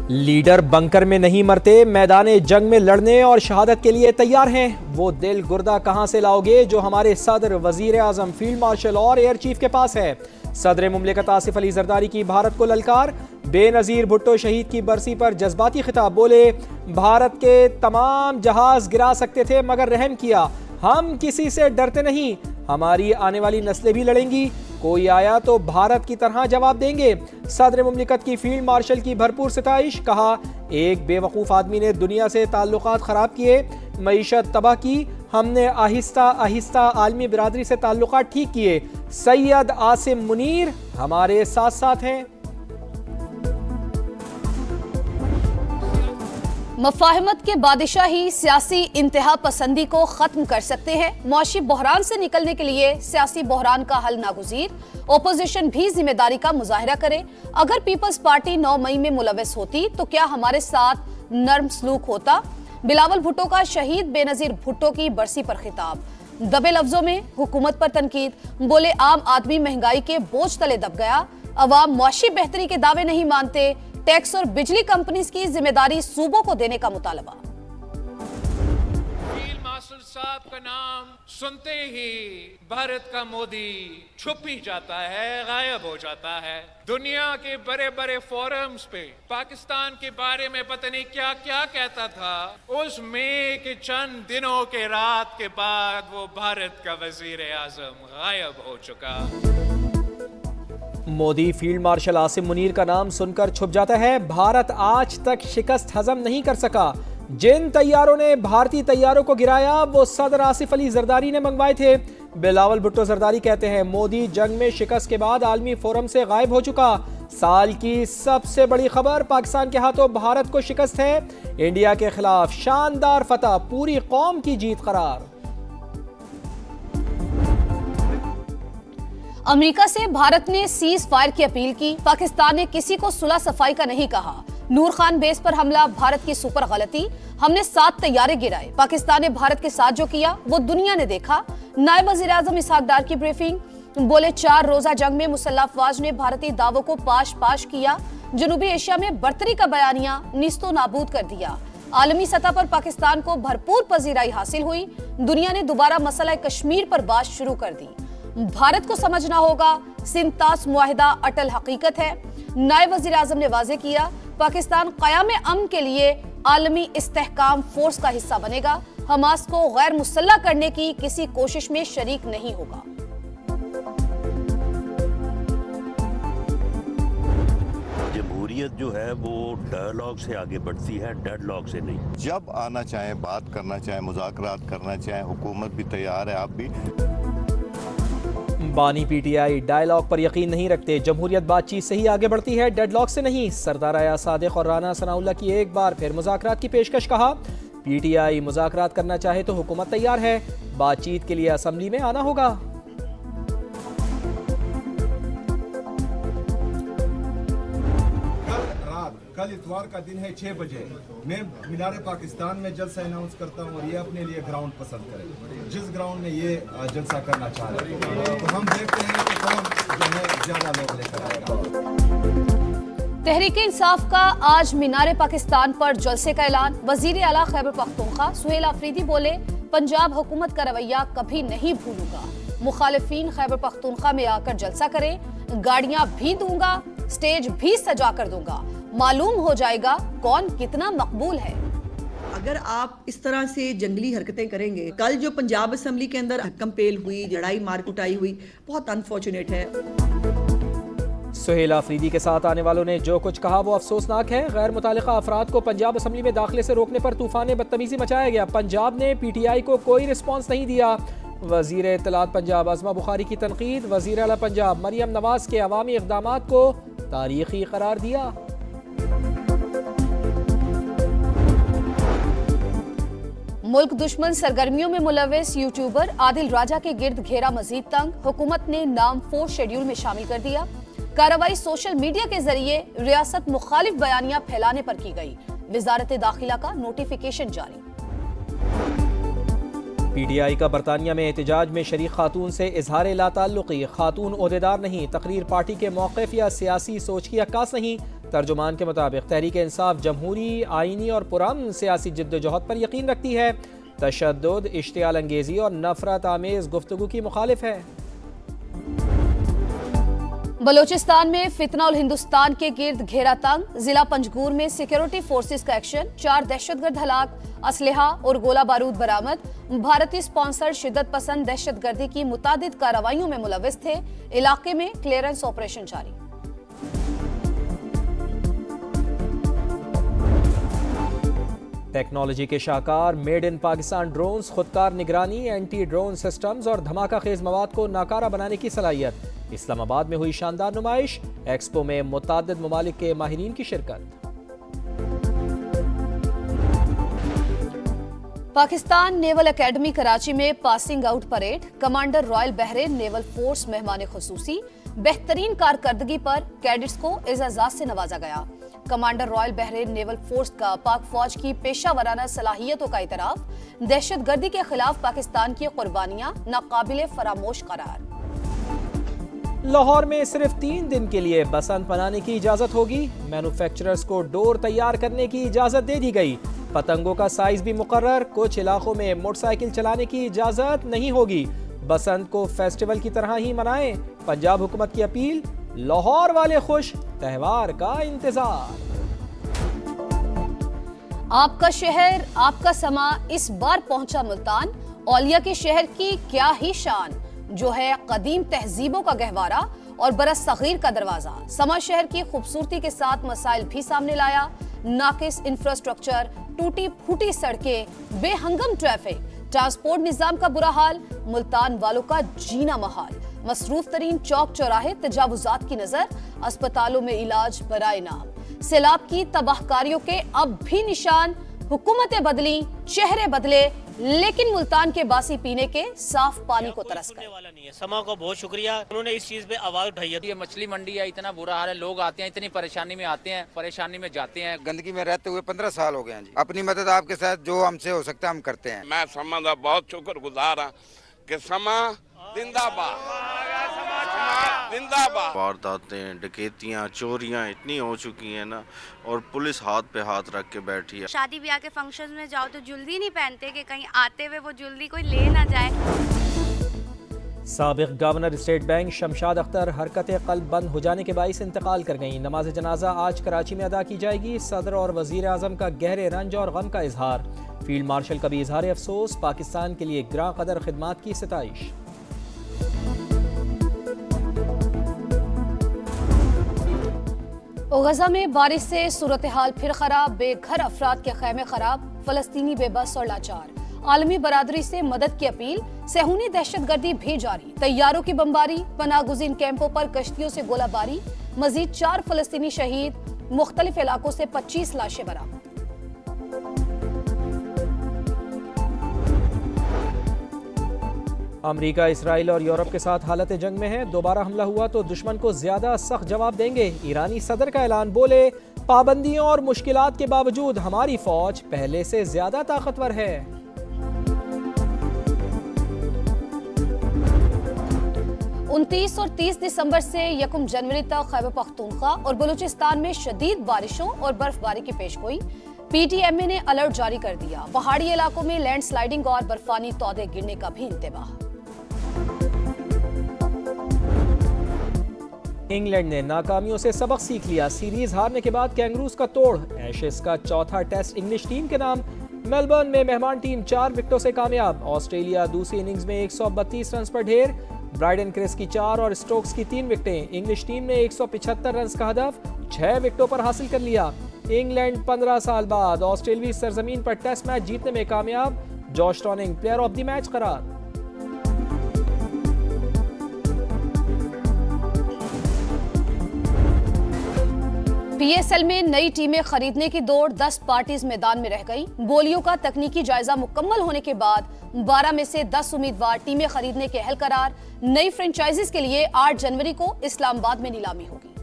Leader bunker में नहीं मरते, मैदाने जंग में लड़ने और शहादत के लिए तैयार हैं। वो दिल गुर्दा कहां से लाओगे जो हमारे सदर, वजीर आजम, फील्ड मार्शल और एयर चीफ के पास है। सदर मुमलिकत आसिफ अली जरदारी की भारत को ललकार। बेनजीर भुट्टो शहीद की बरसी पर जज्बाती खिताब। बोले, भारत के तमाम जहाज गिरा सकते थे मगर रहम किया। हम किसी से डरते नहीं, हमारी आने वाली नस्लें भी लड़ेंगी। कोई आया तो भारत की तरह जवाब देंगे। सदर मुमलिकत की फील्ड मार्शल की भरपूर सिताइश। कहा, एक बेवकूफ़ आदमी ने दुनिया से ताल्लुकात ख़राब किए, मईशत तबाह की। हमने आहिस्ता आहिस्ता आलमी बिरादरी से ताल्लुकात ठीक किए। सैयद आसिम मुनीर हमारे साथ साथ हैं। मफाहमत के बादशाह ही सियासी इंतहा पसंदी को खत्म कर सकते हैं। मौशी बहरान से निकलने के लिए सियासी बहरान का हल नागुज़ीर। ओपोजिशन भी जिम्मेदारी का मुजाहिरा करे। अगर पीपल्स पार्टी 9 मई में मुलविस होती तो क्या हमारे साथ नर्म सलूक होता। बिलावल भुट्टो का शहीद बेनजीर भुट्टो की बरसी पर खिताब। दबे लफ्जों में हुकूमत पर तनकीद। बोले, आम आदमी महंगाई के बोझ तले दब गया। अवाम मौशी बेहतरी के दावे नहीं मानते। टैक्स और बिजली कंपनीज की जिम्मेदारी सूबों को देने का मुतालबा। फील्ड मार्शल साहब का नाम सुनते ही भारत का मोदी छुप ही जाता है, गायब हो जाता है। दुनिया के बड़े बड़े फोरम्स पे पाकिस्तान के बारे में पता नहीं क्या क्या कहता था। उस मई के चंद दिनों के रात के बाद वो भारत का वजीर आजम गायब हो चुका। मोदी फील्ड मार्शल आसिम मुनीर का नाम सुनकर छुप जाता है। भारत आज तक शिकस्त हजम नहीं कर सका। जिन तैयारों ने भारतीय तैयारों को गिराया वो सदर आसिफ अली जरदारी ने मंगवाए थे। बिलावल भुट्टो जरदारी कहते हैं, मोदी जंग में शिकस्त के बाद आलमी फोरम से गायब हो चुका। साल की सबसे बड़ी खबर, पाकिस्तान के हाथों भारत को शिकस्त है। इंडिया के खिलाफ शानदार फतह, पूरी कौम की जीत करार। अमेरिका से भारत ने सीज फायर की अपील की। पाकिस्तान ने किसी को सुलह सफाई का नहीं कहा। नूर खान बेस पर हमला भारत की सुपर गलती। हमने 7 तैयारे गिराए। पाकिस्तान ने भारत के साथ जो किया वो दुनिया ने देखा। नायब वजीर आजम इसहाक डार की ब्रीफिंग। बोले, 4 रोजा जंग में मुसल्लह अफवाज ने भारतीय दावों को पाश पाश किया। जनूबी एशिया में बर्तरी का बयानिया निस्तो नाबूद कर दिया। आलमी सतह पर पाकिस्तान को भरपूर पजीराई हासिल हुई। दुनिया ने दोबारा मसला कश्मीर पर बात शुरू कर दी। भारत को समझना होगा, सिंतास मुआहिदा अटल हकीकत है। नायब वजीर आजम ने वाजे किया, पाकिस्तान क़याम अमन के लिए आलमी इस्तेहकाम फोर्स का हिस्सा बनेगा। हमास को गैर मुसल्लह करने की किसी कोशिश में शरीक नहीं होगा। जमहूरियत जो है वो डायलॉग से आगे बढ़ती है, डेडलॉक से नहीं। जब आना चाहें, बात करना चाहें, मुज़ाकरात करना चाहें, हुकूमत भी तैयार है, आप भी। बानी पीटीआई डायलॉग पर यकीन नहीं रखते। जमहूरियत बातचीत से ही आगे बढ़ती है, डेडलॉक से नहीं। सरदार आया सादिक और राना सनाउल्लाह की एक बार फिर मुज़ाकरात की पेशकश। कहा, पीटीआई मुज़ाकरात करना चाहे तो हुकूमत तैयार है, बातचीत के लिए असेंबली में आना होगा। कल इतवार का दिन है, 6 बजे मैं मीनार पाकिस्तान में जलसा अनाउंस करता हूँ और ये अपने लिए ग्राउंड पसंद करें, जिस ग्राउंड में ये जलसा करना चाह रहे हैं। तो हम देखते हैं कि कौन जो है ज्यादा लोग लेकर आएगा। तहरीक इंसाफ का आज मीनार पाकिस्तान पर जलसे का ऐलान। वजीर आला खैबर पख्तूनख्वा सुहेल आफरीदी बोले, पंजाब हुकूमत का रवैया कभी नहीं भूलूंगा। मुखालिफिन खैबर पख्तूनख्वा में आकर जलसा करें, गाड़ियां भी दूंगा, स्टेज भी सजा कर दूंगा, मालूम हो जाएगा कौन कितना मकबूल है। अगर आप इस तरह से जंगली हरकतें करेंगे, कल जो पंजाब असेंबली के अंदर हक्कम पेल हुई, लड़ाई मार कुटाई हुई, बहुत अनफॉर्चुनेट है। सुहेल आफरीदी के साथ आने वालों ने जो कुछ कहा वो अफसोसनाक है। गैर मुतालिका अफराद को पंजाब असेंबली में दाखिले से रोकने पर तूफान बदतमीजी मचाया गया। पंजाब ने पीटीआई को कोई रिस्पॉन्स नहीं दिया। वजीर इत्तलात पंजाब अज़मा बुखारी की तनकीद। वजीर आला पंजाब मरियम नवाज के अवामी इक़दामात को तारीखी करार दिया। मुल्क दुश्मन सरगर्मियों में मुलविस यूट्यूबर आदिल राजा के गिर्द घेरा मजीद तंग। हुकूमत ने नाम 4 शेड्यूल में शामिल कर दिया। कार्रवाई सोशल मीडिया के जरिए रियासत मुखालिफ बयानियां फैलाने पर की गई। वजारत दाखिला का नोटिफिकेशन जारी। पीटीआई का बरतानिया में एहतजाज में शरीक खातून से इजहार लाताल्लुकी। खातून ओहदेदार नहीं, तकरीर पार्टी के मौक़िफ़ या सियासी सोच की अक्कास नहीं। तर्जुमान के मुताबिक तहरीक इंसाफ जमहूरी, आईनी और पुरअमन सियासी जिद्दोजहद पर यकीन रखती है, तशद्दुद, इश्तियाल अंगेजी और नफरत आमेज गुफ्तगू की मुखालिफ है। बलोचिस्तान में फितना उल हिंदुस्तान के गिर्द घेरा तंग, जिला पंजगूर में सिक्योरिटी फोर्सेस का एक्शन, 4 दहशतगर्द हलाक, असलहा और गोला बारूद बरामद। भारतीय स्पॉन्सर्ड शिद्दत पसंद दहशतगर्दी की मुतादिद कार्रवाइयों में मुलविस थे। इलाके में क्लियरेंस ऑपरेशन जारी। टेक्नोलॉजी के शाहकार मेड इन पाकिस्तान ड्रोन्स, खुदकार निगरानी, एंटी ड्रोन सिस्टम्स और धमाका खेज मवाद को नाकारा बनाने की सलाहियत। इस्लामाबाद में हुई शानदार नुमाइश, एक्सपो में मुताद्दिद ममालिक के माहिरीन की शिरकत। पाकिस्तान नेवल एकेडमी कराची में passing out parade, commander royal Bahrain naval force मेहमान खुसूसी। बेहतरीन कारकर्दगी पर कैडेट्स को एजाज़ात से नवाजा गया। Commander royal Bahrain naval force का पाक फौज की पेशा वराना सलाहियतों का इतराफ। दहशतगर्दी के खिलाफ पाकिस्तान की कुर्बानियां नाकाबिले फरामोश करार। लाहौर में सिर्फ 3 दिन के लिए बसंत मनाने की इजाजत होगी। मैन्युफैक्चरर्स को डोर तैयार करने की इजाजत दे दी गई। पतंगों का साइज भी मुकर्रर। कुछ इलाकों में मोटरसाइकिल चलाने की इजाजत नहीं होगी। बसंत को फेस्टिवल की तरह ही मनाएं। पंजाब हुकूमत की अपील, लाहौर वाले खुश, त्योहार का इंतजार। आपका शहर, आपका समा इस बार पहुंचा मुल्तान। औलिया के शहर की क्या ही शान, जो है कदीम तहजीबों का गहवारा और बरस सगीर का दरवाजा। समा शहर की खूबसूरती के साथ मसाइल भी सामने लाया। नाकिस इंफ्रास्ट्रक्चर, टूटी फूटी सड़कें, बेहंगम ट्रैफिक, ट्रांसपोर्ट निजाम का बुरा हाल, मुल्तान वालों का जीना महाल। मसरूफ तरीन चौक चौराहे, तजावुजात की नजर, अस्पतालों में इलाज बराए नाम। सैलाब की तबाहकारियों के अब भी निशान। हुकूमतें बदली, चेहरे बदले, लेकिन मुल्तान के बासी पीने के साफ पानी को तरस कर। वाला नहीं है। समा को बहुत शुक्रिया, उन्होंने इस चीज पे आवाज उठाई है। ये मछली मंडी है, इतना बुरा हाल है, लोग आते हैं, इतनी परेशानी में आते हैं, परेशानी में जाते हैं। गंदगी में रहते हुए 15 साल हो गए हैं जी। अपनी मदद आपके साथ जो हमसे हो सकता है हम करते हैं। मैं समा का बहुत शुक्रगुजार हाँ कि समा जिंदाबाद, जिंदाबाद। वारदातें, डकैतियां, चोरियां इतनी हो चुकी हैं ना, और पुलिस हाथ पे हाथ रख के बैठी है। शादी ब्याह के फंक्शन में जाओ तो ज्वेलरी नहीं पहनते कि कहीं आते हुए वो ज्वेलरी कोई ले ना जाए। साबिक governor state bank Shamshad Akhtar हरकत कल्ब बंद हो जाने के बाइस इंतकाल कर गईं। नमाज जनाजा आज कराची में अदा की जाएगी। सदर और वजीर आजम का गहरे रंज और गम का इजहार। फील्ड मार्शल का भी इजहार अफसोस। पाकिस्तान के लिए ग्रां कदर खिदमात की सिताइश। गजा में बारिश से सूरत हाल फिर खराब। बेघर अफराद के खैमे खराब, फलस्तीनी बेबस और लाचार। आलमी बरादरी से मदद की अपील। सेहूनी दहशतगर्दी भी जारी। तैयारों की बमबारी, पनागुज़ीन कैंपों पर कश्तियों से गोलाबारी। मजीद 4 फलस्तीनी शहीद। मुख्तलिफ इलाकों से 25 लाशें बरामद। अमेरिका, इसराइल और यूरोप के साथ हालत जंग में है। दोबारा हमला हुआ तो दुश्मन को ज्यादा सख्त जवाब देंगे। ईरानी सदर का ऐलान। बोले, पाबंदियों और मुश्किलात के बावजूद हमारी फौज पहले से ज्यादा ताकतवर है। 29 और 30 दिसंबर से 1 जनवरी तक खैबर पख्तूनख्वा और बलूचिस्तान में शदीद बारिशों और बर्फबारी की पेशगोई। पीटीएमए ने अलर्ट जारी कर दिया। पहाड़ी इलाकों में लैंडस्लाइडिंग और बर्फानी तौदे गिरने का भी इंतबाह। इंग्लैंड ने नाकामियों से सबक सीख लिया। सीरीज हारने के बाद कैंगरूज का तोड़। एशेज का चौथा टेस्ट इंग्लिश टीम के नाम। मेलबर्न में मेहमान टीम 4 विकेटों से कामयाब। ऑस्ट्रेलिया दूसरी इनिंग्स में 132 रन पर ढेर। ब्राइडन क्रिस की 4 और स्टोक्स की 3 विकेटें। इंग्लिश टीम ने 175 रन का हदफ 6 विकेटों पर हासिल कर लिया। इंग्लैंड 15 साल बाद ऑस्ट्रेलियाई सरजमीन पर टेस्ट मैच जीतने में कामयाब। Josh toning player of the match करार। पीएसएल में नई टीमें खरीदने की दौड़। 10 पार्टीज मैदान में रह गई। बोलियों का तकनीकी जायजा मुकम्मल होने के बाद 12 में से 10 उम्मीदवार टीमें खरीदने के अहल करार। नई फ्रेंचाइजीज के लिए 8 जनवरी को इस्लामाबाद में नीलामी होगी।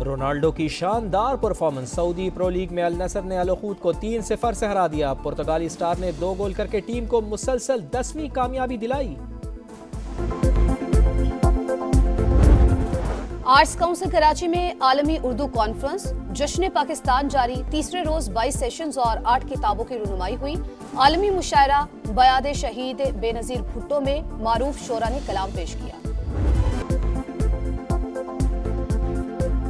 रोनाल्डो की शानदार परफॉर्मेंस। सऊदी प्रो लीग में अल नसर ने अल खूद को 3-0 से हरा दिया। पुर्तगाली स्टार ने 2 गोल करके टीम को मुसलसल 10वीं कामयाबी दिलाई। आर्ट्स काउंसिल कराची में आलमी उर्दू कॉन्फ्रेंस जश्न पाकिस्तान जारी। तीसरे रोज 22 सेशंस और 8 किताबों की रुनुमाई हुई। आलमी मुशायरा बयाद शहीद बेनजीर भुट्टो में मारूफ शोरा ने कलाम पेश किया।